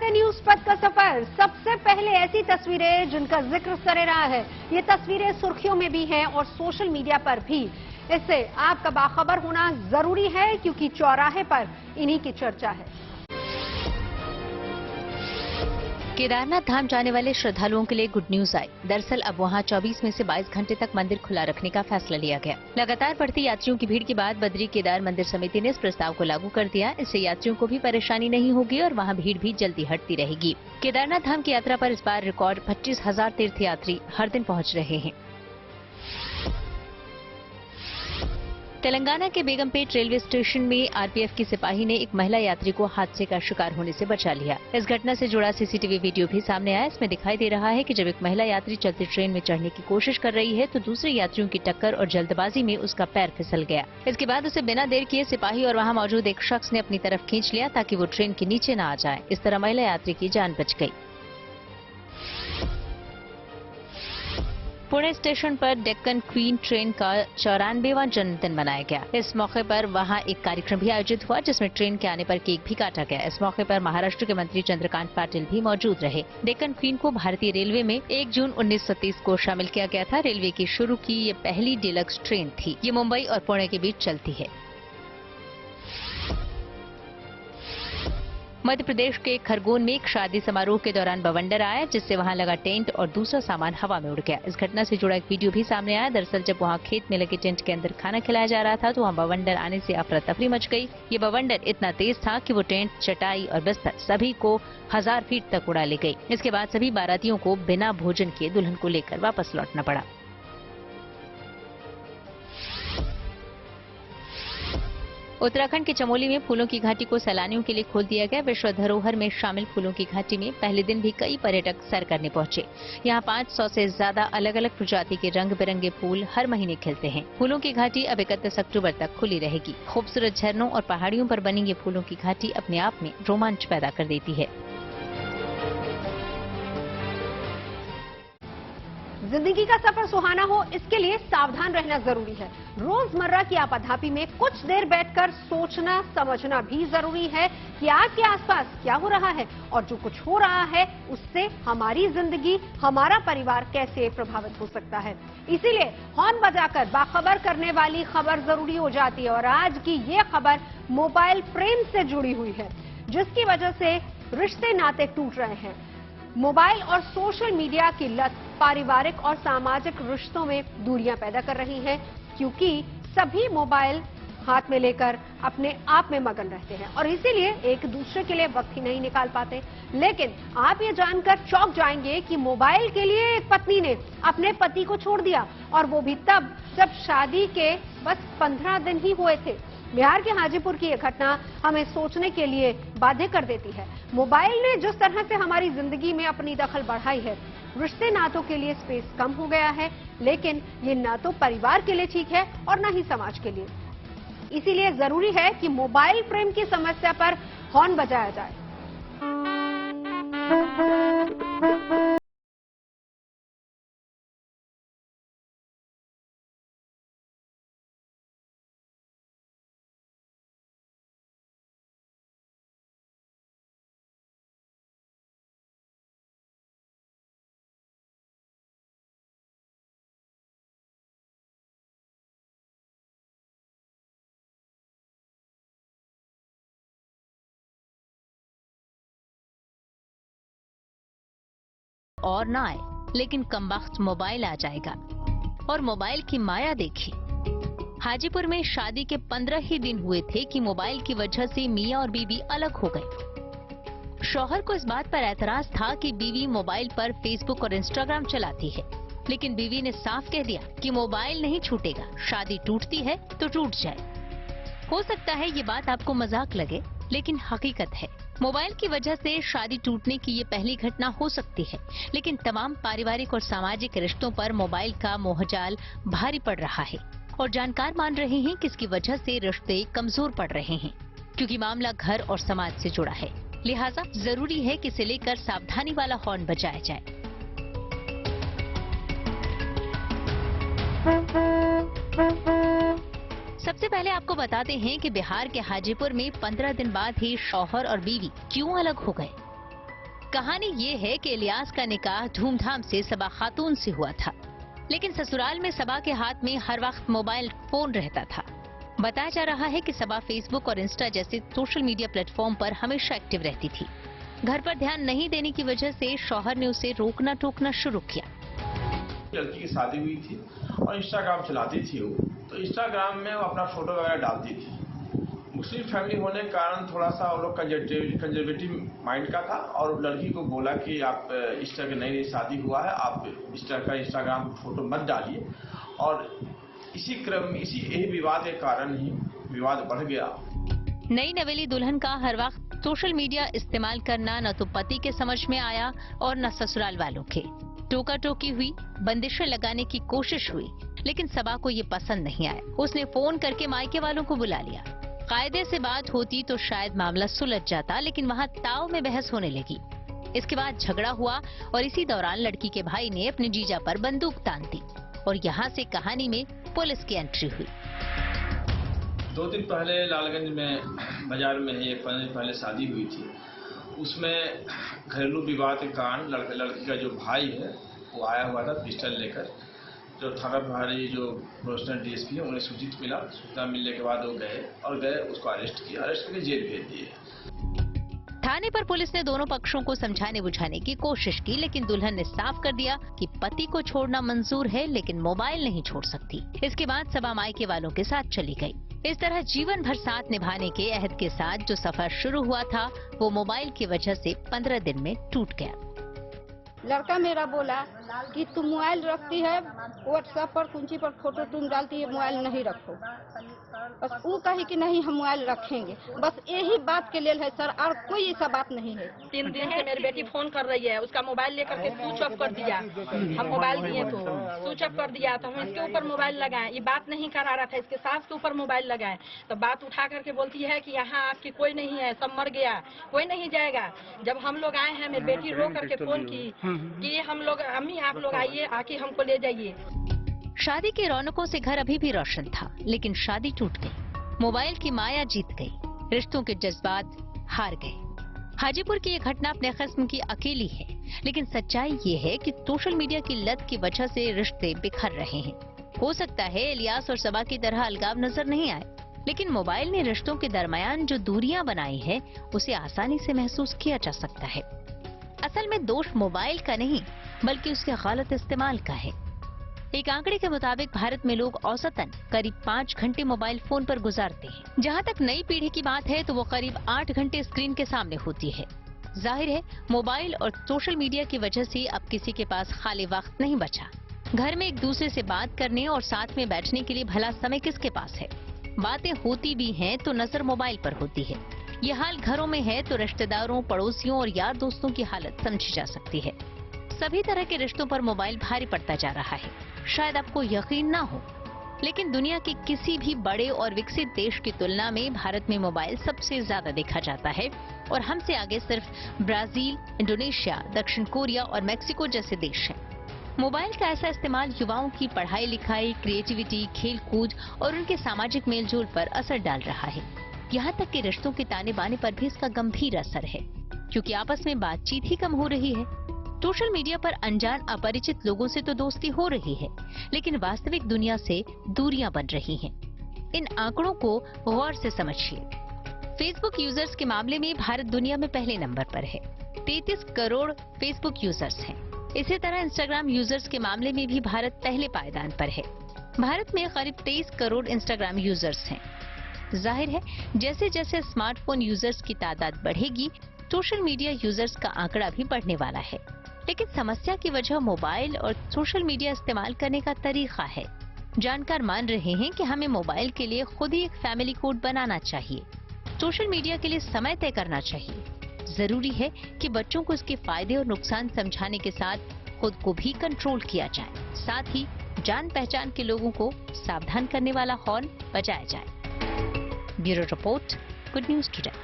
Highway news पथ का सफर। सबसे पहले ऐसी तस्वीरें जिनका जिक्र सरे रहा है। ये तस्वीरें सुर्खियों में भी हैं और सोशल मीडिया पर भी। इससे आपका बाखबर होना जरूरी है क्योंकि चौराहे पर इन्हीं की चर्चा है। केदारनाथ धाम जाने वाले श्रद्धालुओं के लिए गुड न्यूज आई। दरअसल अब वहां 24 में से 22 घंटे तक मंदिर खुला रखने का फैसला लिया गया। लगातार बढ़ती यात्रियों की भीड़ के बाद बद्री केदार मंदिर समिति ने इस प्रस्ताव को लागू कर दिया। इससे यात्रियों को भी परेशानी नहीं होगी और वहां भीड़ भी जल्दी हटती रहेगी। केदारनाथ धाम की यात्रा पर इस बार रिकॉर्ड 25,000 तीर्थयात्री हर दिन पहुँच रहे हैं। तेलंगाना के बेगमपेट रेलवे स्टेशन में आरपीएफ की सिपाही ने एक महिला यात्री को हादसे का शिकार होने से बचा लिया। इस घटना से जुड़ा सीसीटीवी वीडियो भी सामने आया। इसमें दिखाई दे रहा है कि जब एक महिला यात्री चलती ट्रेन में चढ़ने की कोशिश कर रही है तो दूसरे यात्रियों की टक्कर और जल्दबाजी में उसका पैर फिसल गया। इसके बाद उसे बिना देर किए सिपाही और वहां मौजूद एक शख्स ने अपनी तरफ खींच लिया ताकि वो ट्रेन के नीचे न आ जाए। इस तरह महिला यात्री की जान बच गई। पुणे स्टेशन पर डेक्कन क्वीन ट्रेन का 94वां जन्मदिन मनाया गया। इस मौके पर वहां एक कार्यक्रम भी आयोजित हुआ जिसमें ट्रेन के आने पर केक भी काटा गया। इस मौके पर महाराष्ट्र के मंत्री चंद्रकांत पाटिल भी मौजूद रहे। डेक्कन क्वीन को भारतीय रेलवे में 1 जून 1930 को शामिल किया गया था। रेलवे की शुरू की ये पहली डीलक्स ट्रेन थी। ये मुंबई और पुणे के बीच चलती है। मध्य प्रदेश के खरगोन में एक शादी समारोह के दौरान बवंडर आया जिससे वहां लगा टेंट और दूसरा सामान हवा में उड़ गया। इस घटना से जुड़ा एक वीडियो भी सामने आया। दरअसल जब वहां खेत में लगे टेंट के अंदर खाना खिलाया जा रहा था तो वहां बवंडर आने से अफरा तफरी मच गई। ये बवंडर इतना तेज था कि वो टेंट, चटाई और बिस्तर सभी को 1000 फीट तक उड़ा ले गई। इसके बाद सभी बारातियों को बिना भोजन किए दुल्हन को लेकर वापस लौटना पड़ा। उत्तराखंड के चमोली में फूलों की घाटी को सैलानियों के लिए खोल दिया गया। विश्व धरोहर में शामिल फूलों की घाटी में पहले दिन भी कई पर्यटक सैर करने पहुंचे। यहाँ 500 से ज्यादा अलग अलग प्रजाति के रंग बिरंगे फूल हर महीने खिलते हैं। फूलों की घाटी अब 31 अक्टूबर तक खुली रहेगी। खूबसूरत झरनों और पहाड़ियों पर बनी ये फूलों की घाटी अपने आप में रोमांच पैदा कर देती है। जिंदगी का सफर सुहाना हो इसके लिए सावधान रहना जरूरी है। रोजमर्रा की आपाधापी में कुछ देर बैठकर सोचना समझना भी जरूरी है कि आपके आसपास क्या हो रहा है और जो कुछ हो रहा है उससे हमारी जिंदगी, हमारा परिवार कैसे प्रभावित हो सकता है। इसीलिए हॉर्न बजाकर बाखबर करने वाली खबर जरूरी हो जाती है। और आज की ये खबर मोबाइल प्रेम से जुड़ी हुई है जिसकी वजह से रिश्ते नाते टूट रहे हैं। मोबाइल और सोशल मीडिया की लत पारिवारिक और सामाजिक रिश्तों में दूरियां पैदा कर रही है क्योंकि सभी मोबाइल हाथ में लेकर अपने आप में मगन रहते हैं और इसीलिए एक दूसरे के लिए वक्त ही नहीं निकाल पाते। लेकिन आप ये जानकर चौंक जाएंगे कि मोबाइल के लिए एक पत्नी ने अपने पति को छोड़ दिया और वो भी तब जब शादी के बस 15 दिन ही हुए थे। बिहार के हाजीपुर की यह घटना हमें सोचने के लिए बाध्य कर देती है। मोबाइल ने जिस तरह से हमारी जिंदगी में अपनी दखल बढ़ाई है, रिश्ते नातों के लिए स्पेस कम हो गया है, लेकिन ये ना तो परिवार के लिए ठीक है और ना ही समाज के लिए। इसीलिए जरूरी है कि मोबाइल प्रेम की समस्या पर हॉर्न बजाया जाए। और ना आए लेकिन कमबख्त मोबाइल आ जाएगा। और मोबाइल की माया देखी। हाजीपुर में शादी के 15 ही दिन हुए थे कि मोबाइल की वजह से मियां और बीवी अलग हो गए। शौहर को इस बात पर एतराज था कि बीवी मोबाइल पर फेसबुक और इंस्टाग्राम चलाती है, लेकिन बीवी ने साफ कह दिया कि मोबाइल नहीं छूटेगा, शादी टूटती है तो टूट जाए। हो सकता है ये बात आपको मजाक लगे, लेकिन हकीकत है। मोबाइल की वजह से शादी टूटने की ये पहली घटना हो सकती है, लेकिन तमाम पारिवारिक और सामाजिक रिश्तों पर मोबाइल का मोहजाल भारी पड़ रहा है और जानकार मान रहे हैं कि इसकी वजह से रिश्ते कमजोर पड़ रहे हैं क्योंकि मामला घर और समाज से जुड़ा है। लिहाजा जरूरी है कि इसे लेकर सावधानी वाला हॉर्न बजाया जाए। सबसे पहले आपको बताते हैं कि बिहार के हाजीपुर में 15 दिन बाद ही शौहर और बीवी क्यों अलग हो गए। कहानी ये है कि इलियास का निकाह धूमधाम से सबा खातून से हुआ था, लेकिन ससुराल में सबा के हाथ में हर वक्त मोबाइल फोन रहता था। बताया जा रहा है कि सबा फेसबुक और इंस्टा जैसे सोशल मीडिया प्लेटफॉर्म पर हमेशा एक्टिव रहती थी। घर पर ध्यान नहीं देने की वजह से शौहर ने उसे रोकना टोकना शुरू किया। लड़की की शादी हुई थी और इंस्टाग्राम चलाती थी वो, तो इंस्टाग्राम में वो अपना फोटो वगैरह डालती थी। मुस्लिम फैमिली होने के कारण थोड़ा सा वो लोग कंजर्वेटिव माइंड का था और लड़की को बोला कि आप इंस्टा के नई शादी हुआ है, आप इंस्टाग्राम फोटो मत डालिए। और इसी क्रम में यही विवाद के कारण ही विवाद बढ़ गया। नई नवेली दुल्हन का हर वक्त सोशल मीडिया इस्तेमाल करना न तो पति के समझ में आया और न ससुराल वालों के। टोका टोकी हुई, बंदिशें लगाने की कोशिश हुई, लेकिन सबा को ये पसंद नहीं आया। उसने फोन करके मायके वालों को बुला लिया। कायदे से बात होती तो शायद मामला सुलझ जाता, लेकिन वहाँ ताव में बहस होने लगी। इसके बाद झगड़ा हुआ और इसी दौरान लड़की के भाई ने अपने जीजा पर बंदूक तान दी और यहाँ से कहानी में पुलिस की एंट्री हुई। 2 दिन पहले लालगंज में बाजार में एक 15 दिन पहले शादी हुई थी। उसमें घरेलू विवाद के कारण लड़की का जो भाई है वो आया हुआ था पिस्टल लेकर। जो थाना प्रभारी जो प्रोफेशनल डीएसपी है उन्हें सूचित मिला। सूचना मिलने के बाद वो गए उसको अरेस्ट किया, अरेस्ट करके जेल भेज दिए। थाने पर पुलिस ने दोनों पक्षों को समझाने बुझाने की कोशिश की, लेकिन दुल्हन ने साफ कर दिया कि पति को छोड़ना मंजूर है, लेकिन मोबाइल नहीं छोड़ सकती। इसके बाद सबा मायके वालों के साथ चली गई। इस तरह जीवन भर साथ निभाने के अहद के साथ जो सफर शुरू हुआ था वो मोबाइल की वजह से 15 दिन में टूट गया। लड़का मेरा बोला कि तुम मोबाइल रखती है, व्हाट्सएप पर कुंची पर फोटो तुम डालती है, मोबाइल नहीं रखो। बस वो कही कि नहीं हम मोबाइल रखेंगे, बस यही बात के लिए है सर, और कोई ऐसा बात नहीं है। 3 दिन से मेरी बेटी फोन कर रही है, उसका मोबाइल लेकर के स्विच ऑफ कर दिया। हम मोबाइल दिए तो स्विच ऑफ कर दिया, तो हम इसके ऊपर मोबाइल लगाए। ये बात नहीं करा रहा था, इसके सास के ऊपर मोबाइल लगाए तो बात उठा करके बोलती है कि यहाँ आपकी कोई नहीं है, सब मर गया, कोई नहीं जाएगा। जब हम लोग आए हैं, मेरी बेटी रो करके फोन की कि हम लोग अम्मी आप लोग आइए, आके हमको ले जाइए। शादी की रौनकों से घर अभी भी रोशन था, लेकिन शादी टूट गई। मोबाइल की माया जीत गई, रिश्तों के जज्बात हार गए। हाजीपुर की ये घटना अपने किस्म की अकेली है, लेकिन सच्चाई ये है कि सोशल मीडिया की लत की वजह से रिश्ते बिखर रहे हैं। हो सकता है इलियास और सबा की तरह अलगाव नजर नहीं आए, लेकिन मोबाइल ने रिश्तों के दरमियान जो दूरियां बनाई है उसे आसानी से महसूस किया जा सकता है। असल में दोष मोबाइल का नहीं बल्कि उसके गलत इस्तेमाल का है। एक आंकड़े के मुताबिक भारत में लोग औसतन करीब 5 घंटे मोबाइल फोन पर गुजारते हैं। जहां तक नई पीढ़ी की बात है तो वो करीब 8 घंटे स्क्रीन के सामने होती है। जाहिर है मोबाइल और सोशल मीडिया की वजह से अब किसी के पास खाली वक्त नहीं बचा। घर में एक दूसरे से बात करने और साथ में बैठने के लिए भला समय किसके पास है? बातें होती भी हैं तो नजर मोबाइल पर होती है। ये हाल घरों में है तो रिश्तेदारों, पड़ोसियों और यार दोस्तों की हालत समझी जा सकती है। सभी तरह के रिश्तों पर मोबाइल भारी पड़ता जा रहा है। शायद आपको यकीन ना हो, लेकिन दुनिया के किसी भी बड़े और विकसित देश की तुलना में भारत में मोबाइल सबसे ज्यादा देखा जाता है और हमसे आगे सिर्फ ब्राजील, इंडोनेशिया, दक्षिण कोरिया और मेक्सिको जैसे देश हैं। मोबाइल का ऐसा इस्तेमाल युवाओं की पढ़ाई लिखाई, क्रिएटिविटी, खेल कूद और उनके सामाजिक मेलजोल पर असर डाल रहा है। यहाँ तक कि रिश्तों के ताने बाने पर भी इसका गंभीर असर है, क्योंकि आपस में बातचीत ही कम हो रही है। सोशल मीडिया पर अनजान अपरिचित लोगों से तो दोस्ती हो रही है, लेकिन वास्तविक दुनिया से दूरियां बन रही हैं। इन आंकड़ों को गौर से समझिए। फेसबुक यूजर्स के मामले में भारत दुनिया में पहले नंबर पर है। 33 करोड़ फेसबुक यूजर्स हैं। इसी तरह इंस्टाग्राम यूजर्स के मामले में भी भारत पहले पायदान पर है। भारत में करीब 23 करोड़ इंस्टाग्राम यूजर्स हैं। जाहिर है जैसे जैसे स्मार्टफोन यूजर्स की तादाद बढ़ेगी, सोशल मीडिया यूजर्स का आंकड़ा भी बढ़ने वाला है। लेकिन समस्या की वजह मोबाइल और सोशल मीडिया इस्तेमाल करने का तरीका है। जानकार मान रहे हैं कि हमें मोबाइल के लिए खुद ही एक फैमिली कोड बनाना चाहिए। सोशल मीडिया के लिए समय तय करना चाहिए। जरूरी है कि बच्चों को इसके फायदे और नुकसान समझाने के साथ खुद को भी कंट्रोल किया जाए। साथ ही जान पहचान के लोगों को सावधान करने वाला हॉर्न बजाया जाए। Bureau report, good news today.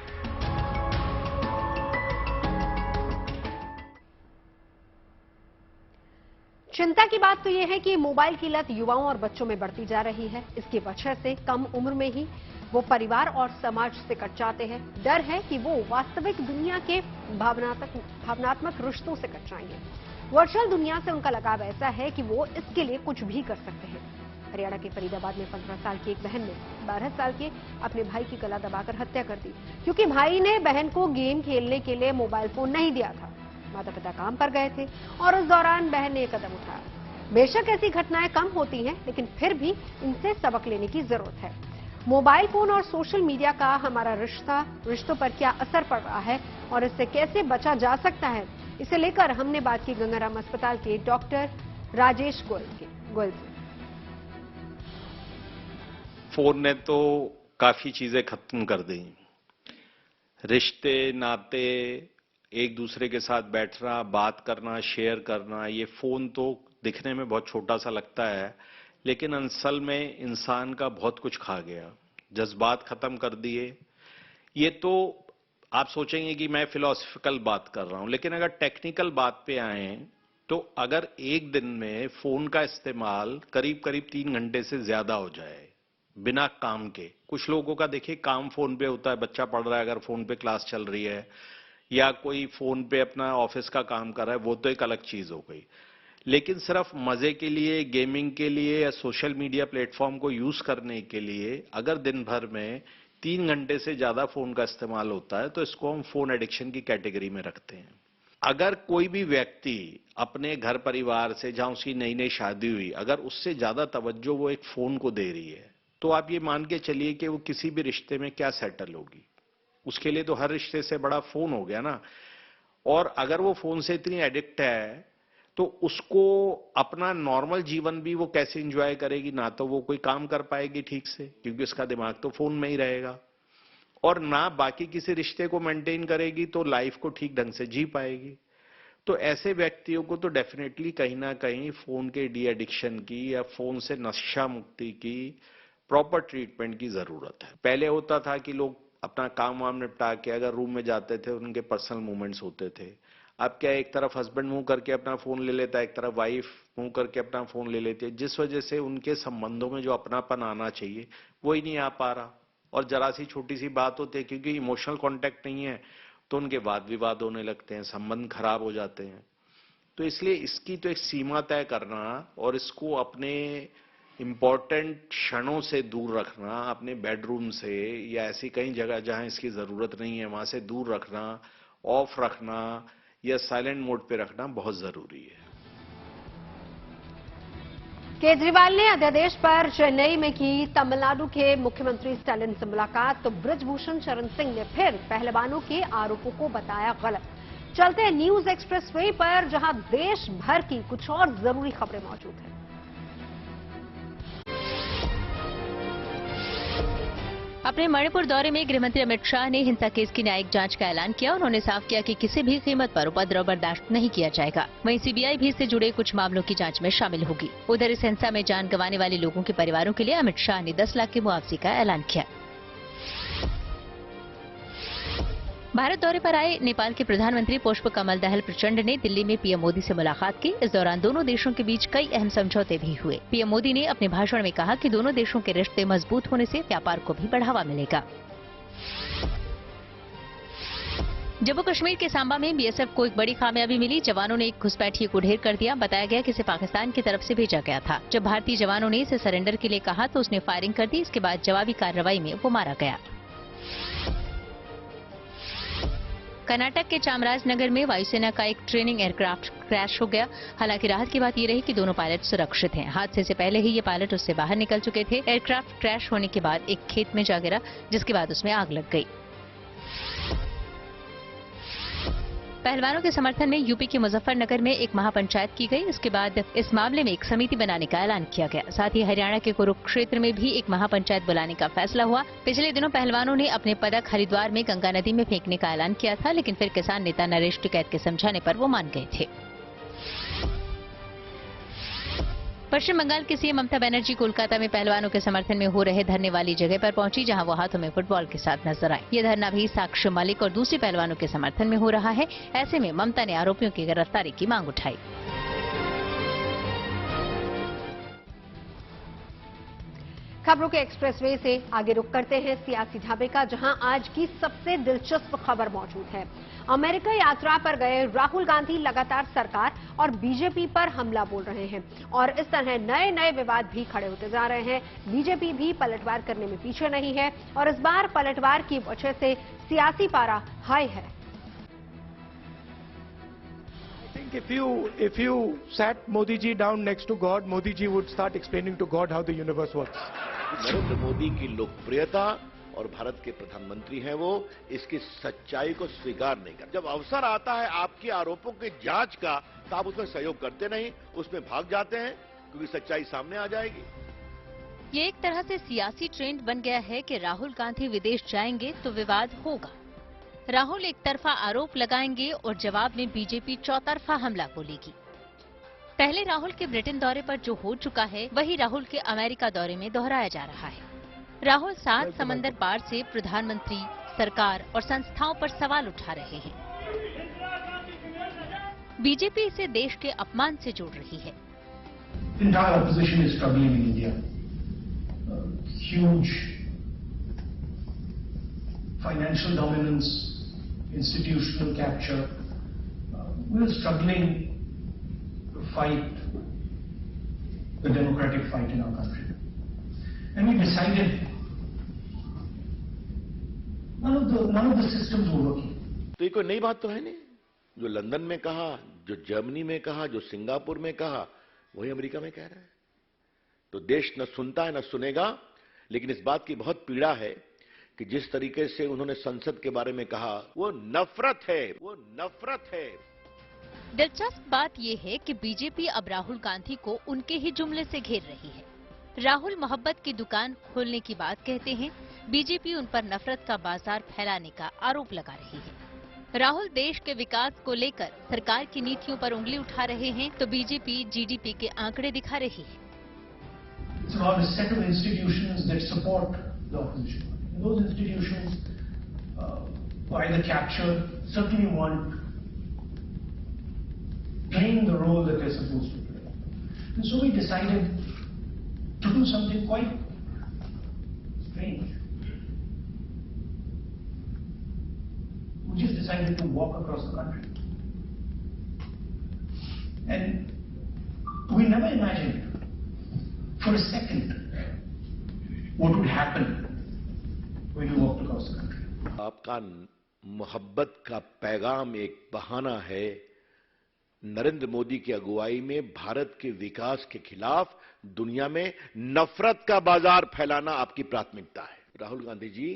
चिंता की बात तो यह है कि मोबाइल की लत युवाओं और बच्चों में बढ़ती जा रही है। इसकी वजह से कम उम्र में ही वो परिवार और समाज से कट जाते हैं। डर है कि वो वास्तविक दुनिया के भावनात्मक रिश्तों से कट जाएंगे। वर्चुअल दुनिया से उनका लगाव ऐसा है कि वो इसके लिए कुछ भी कर सकते हैं। हरियाणा के फरीदाबाद में 15 साल की एक बहन ने 12 साल के अपने भाई की गला दबाकर हत्या कर दी, क्योंकि भाई ने बहन को गेम खेलने के लिए मोबाइल फोन नहीं दिया था। माता पिता काम पर गए थे और उस दौरान बहन ने एक कदम उठाया। बेशक ऐसी घटनाएं कम होती हैं, लेकिन फिर भी इनसे सबक लेने की जरूरत है। मोबाइल फोन और सोशल मीडिया का हमारा रिश्तों पर क्या असर पड़ रहा है और इससे कैसे बचा जा सकता है, इसे लेकर हमने बात की गंगाराम अस्पताल के डॉक्टर राजेश गोयल से। फोन ने तो काफी चीजें खत्म कर दी। रिश्ते नाते, एक दूसरे के साथ बैठना, बात करना, शेयर करना, ये फोन तो दिखने में बहुत छोटा सा लगता है, लेकिन असल में इंसान का बहुत कुछ खा गया। जज्बात खत्म कर दिए। ये तो आप सोचेंगे कि मैं फिलोसफिकल बात कर रहा हूं, लेकिन अगर टेक्निकल बात पे आए तो अगर एक दिन में फोन का इस्तेमाल करीब करीब 3 घंटे से ज्यादा हो जाए बिना काम के, कुछ लोगों का देखिए काम फोन पे होता है, बच्चा पढ़ रहा है अगर फोन पे क्लास चल रही है, या कोई फोन पे अपना ऑफिस का काम कर रहा है, वो तो एक अलग चीज हो गई। लेकिन सिर्फ मजे के लिए, गेमिंग के लिए या सोशल मीडिया प्लेटफॉर्म को यूज करने के लिए अगर दिन भर में 3 घंटे से ज्यादा फोन का इस्तेमाल होता है तो इसको हम फोन एडिक्शन की कैटेगरी में रखते हैं। अगर कोई भी व्यक्ति अपने घर परिवार से, जहां उसकी नई नई शादी हुई, अगर उससे ज्यादा तवज्जो वो एक फोन को दे रही है, तो आप ये मान के चलिए कि वो किसी भी रिश्ते में क्या सेटल होगी। उसके लिए तो हर रिश्ते से बड़ा फोन हो गया ना। और अगर वो फोन से इतनी एडिक्ट है तो उसको अपना नॉर्मल जीवन भी वो कैसे एंजॉय करेगी? ना तो वो कोई काम कर पाएगी ठीक से, क्योंकि उसका दिमाग तो फोन में ही रहेगा, और ना बाकी किसी रिश्ते को मेंटेन करेगी तो लाइफ को ठीक ढंग से जी पाएगी। तो ऐसे व्यक्तियों को तो डेफिनेटली कहीं ना कहीं फोन के डी एडिक्शन की या फोन से नशा मुक्ति की प्रॉपर ट्रीटमेंट की जरूरत है। पहले होता था कि लोग अपना काम वाम निपटा के अगर रूम में जाते थे, उनके पर्सनल मूवमेंट्स होते थे। अब क्या, एक तरफ हस्बैंड मुंह करके अपना फोन ले लेता है, एक तरफ वाइफ मुंह करके अपना फोन ले लेती है, जिस वजह से उनके संबंधों में जो अपनापन आना चाहिए वो ही नहीं आ पा रहा। और जरा सी छोटी सी बात होती है, क्योंकि इमोशनल कांटेक्ट नहीं है, तो उनके वाद विवाद होने लगते हैं, संबंध खराब हो जाते हैं। तो इसलिए इसकी तो एक सीमा तय करना और इसको अपने इंपॉर्टेंट क्षणों से दूर रखना, अपने बेडरूम से या ऐसी कई जगह जहां इसकी जरूरत नहीं है वहां से दूर रखना, ऑफ रखना या साइलेंट मोड पे रखना बहुत जरूरी है। केजरीवाल ने अध्यादेश पर चेन्नई में की तमिलनाडु के मुख्यमंत्री स्टालिन से मुलाकात, तो ब्रजभूषण शरण सिंह ने फिर पहलवानों के आरोपों को बताया गलत। चलते हैं न्यूज एक्सप्रेस वे पर, जहां देश भर की कुछ और जरूरी खबरें मौजूद हैं। अपने मणिपुर दौरे में गृहमंत्री अमित शाह ने हिंसा केस की न्यायिक जांच का ऐलान किया। उन्होंने साफ किया कि किसी भी कीमत पर उपद्रव बर्दाश्त नहीं किया जाएगा। वहीं सीबीआई भी इससे जुड़े कुछ मामलों की जांच में शामिल होगी। उधर इस हिंसा में जान गंवाने वाले लोगों के परिवारों के लिए अमित शाह ने 10 लाख के मुआवजे का ऐलान किया। भारत दौरे पर आए नेपाल के प्रधानमंत्री पुष्प कमल दहल प्रचंड ने दिल्ली में पीएम मोदी से मुलाकात की। इस दौरान दोनों देशों के बीच कई अहम समझौते भी हुए। पीएम मोदी ने अपने भाषण में कहा कि दोनों देशों के रिश्ते मजबूत होने से व्यापार को भी बढ़ावा मिलेगा। जम्मू कश्मीर के सांबा में बीएसएफ को एक बड़ी कामयाबी मिली। जवानों ने एक घुसपैठिए को ढेर कर दिया। बताया गया कि इसे पाकिस्तान की तरफ से भेजा गया था। जब भारतीय जवानों ने इसे सरेंडर के लिए कहा तो उसने फायरिंग कर दी। इसके बाद जवाबी कार्रवाई में वो मारा गया। कर्नाटक के चामराजनगर में वायुसेना का एक ट्रेनिंग एयरक्राफ्ट क्रैश हो गया। हालांकि राहत की बात ये रही कि दोनों पायलट सुरक्षित हैं। हादसे से पहले ही ये पायलट उससे बाहर निकल चुके थे। एयरक्राफ्ट क्रैश होने के बाद एक खेत में जा गिरा, जिसके बाद उसमें आग लग गई। पहलवानों के समर्थन में यूपी के मुजफ्फरनगर में एक महापंचायत की गई। इसके बाद इस मामले में एक समिति बनाने का ऐलान किया गया। साथ ही हरियाणा के कुरुक्षेत्र में भी एक महापंचायत बुलाने का फैसला हुआ। पिछले दिनों पहलवानों ने अपने पदक हरिद्वार में गंगा नदी में फेंकने का ऐलान किया था, लेकिन फिर किसान नेता नरेश टिकैत के समझाने पर वो मान गए थे। पश्चिम बंगाल की सीएम ममता बनर्जी कोलकाता में पहलवानों के समर्थन में हो रहे धरने वाली जगह पर पहुंची, जहां वो हाथों में फुटबॉल के साथ नजर आई। ये धरना भी साक्ष्य मलिक और दूसरे पहलवानों के समर्थन में हो रहा है। ऐसे में ममता ने आरोपियों की गिरफ्तारी की मांग उठाई। खबरों के एक्सप्रेसवे से आगे रुख करते हैं सियासी ढाबे का, जहां आज की सबसे दिलचस्प खबर मौजूद है। अमेरिका यात्रा पर गए राहुल गांधी लगातार सरकार और बीजेपी पर हमला बोल रहे हैं और इस तरह नए नए विवाद भी खड़े होते जा रहे हैं। बीजेपी भी पलटवार करने में पीछे नहीं है और इस बार पलटवार की वजह से सियासी पारा हाई है। If you sat Modi ji down next to God, Modi ji would start explaining to God how the universe works. Narendra Modi की लोकप्रियता और भारत के प्रधानमंत्री हैं वो इसकी सच्चाई को स्वीकार नहीं करते। जब अवसर आता है आपके आरोपों की जांच का तो आप उसमें सहयोग करते नहीं, उसमें भाग जाते हैं क्योंकि सच्चाई सामने आ जाएगी। ये एक तरह से सियासी ट्रेंड बन गया है कि राहुल गांधी विदेश जाएंगे तो विवाद होगा। राहुल एक तरफा आरोप लगाएंगे और जवाब में बीजेपी चौतरफा हमला बोलेगी। पहले राहुल के ब्रिटेन दौरे पर जो हो चुका है वही राहुल के अमेरिका दौरे में दोहराया जा रहा है। राहुल 7 समंदर पार से प्रधानमंत्री, सरकार और संस्थाओं पर सवाल उठा रहे हैं। बीजेपी इसे देश के अपमान से जोड़ रही है। Entire opposition is struggling in India. Huge financial dominance, institutional capture. We are struggling to fight the democratic fight in our country. And we decided none of the systems were working. तो ये कोई नई बात तो है नहीं। जो London में कहा, जो जर्मनी में कहा, जो सिंगापुर में कहा, वही अमेरिका में कह रहा है। तो देश न सुनता है न सुनेगा, लेकिन इस बात की बहुत पीड़ा है कि जिस तरीके से उन्होंने संसद के बारे में कहा वो नफरत है, वो नफरत है। दिलचस्प बात यह है कि बीजेपी अब राहुल गांधी को उनके ही जुमले से घेर रही है। राहुल मोहब्बत की दुकान खोलने की बात कहते हैं, बीजेपी उन पर नफरत का बाजार फैलाने का आरोप लगा रही है। राहुल देश के विकास को लेकर सरकार की नीतियों पर उंगली उठा रहे हैं तो बीजेपी जीडीपी के आंकड़े दिखा रही है। It's about a set of institutions that support the opposition. And those institutions, by the capture, certainly want playing the role that they're supposed to play. And so we decided to do something quite strange. We just decided to walk across the country. And we never imagined for a second what would happen when you walked across the country. आपका मोहब्बत का पैगाम एक बहाना है नरेंद्र मोदी की अगुवाई में भारत के विकास के खिलाफ दुनिया में नफरत का बाजार फैलाना आपकी प्राथमिकता है। राहुल गांधी जी,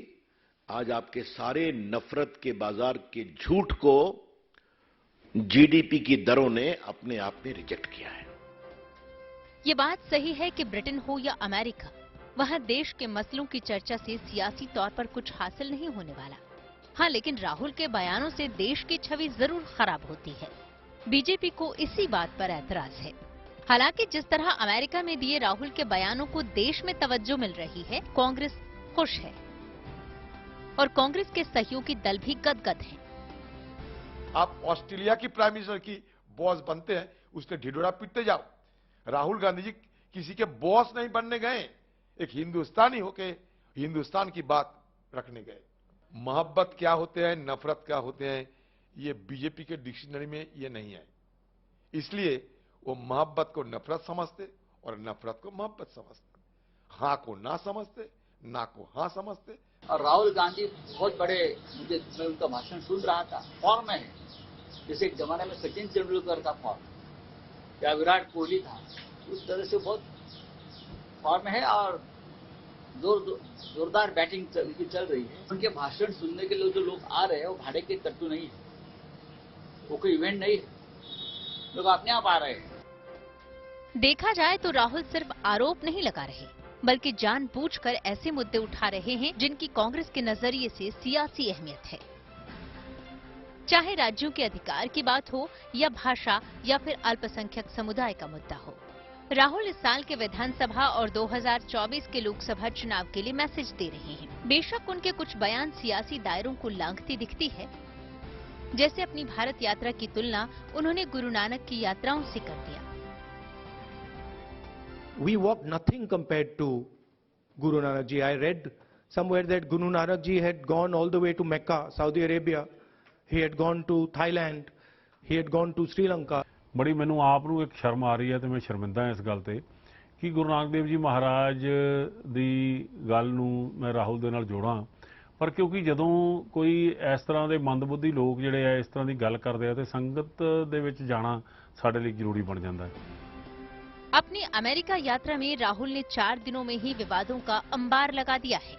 आज आपके सारे नफरत के बाजार के झूठ को जीडीपी की दरों ने अपने आप में रिजेक्ट किया है। ये बात सही है कि ब्रिटेन हो या अमेरिका, वहां देश के मसलों की चर्चा से सियासी तौर पर कुछ हासिल नहीं होने वाला। हाँ, लेकिन राहुल के बयानों से देश की छवि जरूर खराब होती है। बीजेपी को इसी बात पर एतराज है। हालांकि जिस तरह अमेरिका में दिए राहुल के बयानों को देश में तवज्जो मिल रही है, कांग्रेस खुश है और कांग्रेस के सहयोगी दल भी गदगद हैं। आप ऑस्ट्रेलिया की प्राइम मिनिस्टर की बॉस बनते हैं, उसने ढिढोरा पीटते जाओ। राहुल गांधी जी किसी के बॉस नहीं बनने गए, एक हिंदुस्तानी होके हिंदुस्तान की बात रखने गए। मोहब्बत क्या होते हैं, नफरत क्या होते हैं, ये बीजेपी के डिक्शनरी में ये नहीं है। इसलिए वो मोहब्बत को नफरत समझते और नफरत को मोहब्बत समझते, हाँ को ना समझते, ना को हाँ समझते। और राहुल गांधी बहुत बड़े, मैं उनका भाषण सुन रहा था, फॉर्म में है, जैसे एक जमाने में सचिन तेंदुलकर का फॉर्म या विराट कोहली था, उस तरह से बहुत फॉर्म है और जोरदार बैटिंग उनकी चल रही है। उनके भाषण सुनने के लिए जो लोग आ रहे हैं वो भाड़े के तत्व नहीं है, वो कोई इवेंट नहीं है, लोग अपने आप आ रहे हैं। देखा जाए तो राहुल सिर्फ आरोप नहीं लगा रहे, बल्कि जानबूझकर ऐसे मुद्दे उठा रहे हैं जिनकी कांग्रेस के नजरिए से सियासी अहमियत है। चाहे राज्यों के अधिकार की बात हो या भाषा या फिर अल्पसंख्यक समुदाय का मुद्दा हो। राहुल इस साल के विधानसभा और 2024 के लोकसभा चुनाव के लिए मैसेज दे रहे हैं। बेशक उनके कुछ बयान सियासी दायरों को लांघती दिखती है, जैसे अपनी भारत यात्रा की तुलना उन्होंने गुरु नानक की यात्राओं से कर दिया। We walk nothing compared to Guru Nanak ji. I read somewhere that Guru Nanak ji had gone all the way to Mecca, Saudi Arabia. He had gone to Thailand. He had gone to Sri Lanka. ਬੜੀ ਮੈਨੂੰ ਆਪ ਨੂੰ ਇੱਕ ਸ਼ਰਮ ਆ ਰਹੀ ਹੈ ਤੇ ਮੈਂ ਸ਼ਰਮਿੰਦਾ ਹਾਂ ਇਸ ਗੱਲ ਤੇ ਕਿ ਗੁਰੂ ਨਾਨਕ ਦੇਵ ਜੀ ਮਹਾਰਾਜ ਦੀ ਗੱਲ ਨੂੰ ਮੈਂ ਰਾਹੁਲ ਦੇ ਨਾਲ ਜੋੜਾਂ ਪਰ ਕਿਉਂਕਿ ਜਦੋਂ ਕੋਈ ਇਸ ਤਰ੍ਹਾਂ ਦੇ ਮੰਦਬੁੱਧੀ ਲੋਕ ਜਿਹੜੇ ਆ ਇਸ ਤਰ੍ਹਾਂ ਦੀ ਗੱਲ ਕਰਦੇ ਆ ਤੇ ਸੰਗਤ ਦੇ ਵਿੱਚ ਜਾਣਾ ਸਾਡੇ ਲਈ ਜ਼ਰੂਰੀ ਬਣ ਜਾਂਦਾ ਹੈ। अपनी अमेरिका यात्रा में राहुल ने 4 दिनों में ही विवादों का अंबार लगा दिया है।